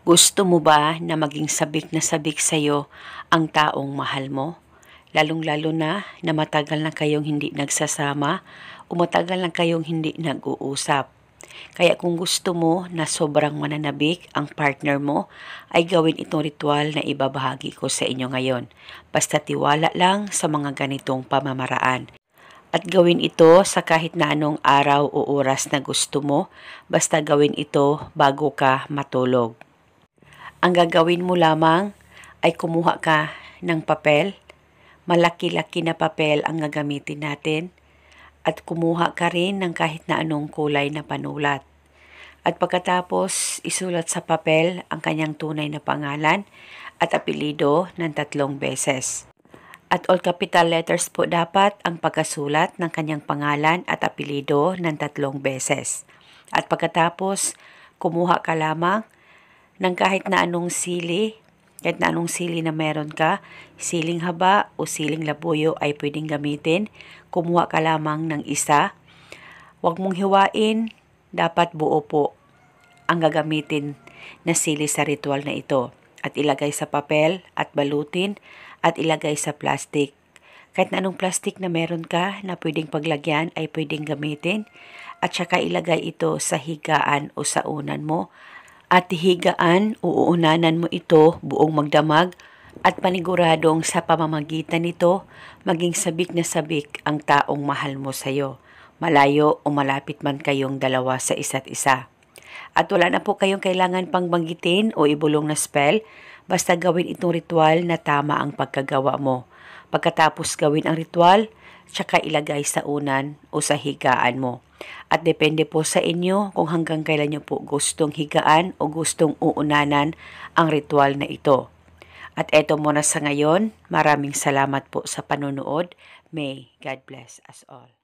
Gusto mo ba na maging sabik na sabik sa'yo ang taong mahal mo? Lalong-lalo na matagal na kayong hindi nagsasama o matagal na kayong hindi nag-uusap. Kaya kung gusto mo na sobrang mananabik ang partner mo, ay gawin itong ritual na ibabahagi ko sa inyo ngayon. Basta tiwala lang sa mga ganitong pamamaraan. At gawin ito sa kahit na anong araw o oras na gusto mo, basta gawin ito bago ka matulog. Ang gagawin mo lamang ay kumuha ka ng papel, malaki-laki na papel ang gagamitin natin, at kumuha ka rin ng kahit na anong kulay na panulat. At pagkatapos isulat sa papel ang kanyang tunay na pangalan at apelyido ng 3 beses. At all capital letters po dapat ang pagkasulat ng kanyang pangalan at apelyido ng 3 beses. At pagkatapos, kumuha ka lamang ng kahit na anong sili na meron ka, siling haba o siling labuyo ay pwedeng gamitin. Kumuha ka lamang ng isa. Huwag mong hiwain, dapat buo po ang gagamitin na sili sa ritual na ito. At ilagay sa papel at balutin at ilagay sa plastic. Kahit na anong plastic na meron ka na pwedeng paglagyan ay pwedeng gamitin. At saka ilagay ito sa higaan o sa unan mo. At higaan o uunanan mo ito buong magdamag at paniguradong sa pamamagitan nito maging sabik na sabik ang taong mahal mo sa iyo. Malayo o malapit man kayong dalawa sa isa't isa. At wala na po kayong kailangan pang banggitin o ibulong na spell, basta gawin itong ritual na tama ang pagkagawa mo. Pagkatapos gawin ang ritual, tsaka ilagay sa unan o sa higaan mo. At depende po sa inyo kung hanggang kailan nyo po gustong higaan o gustong uunanan ang ritual na ito. At eto muna sa ngayon, maraming salamat po sa panonood. May God bless us all.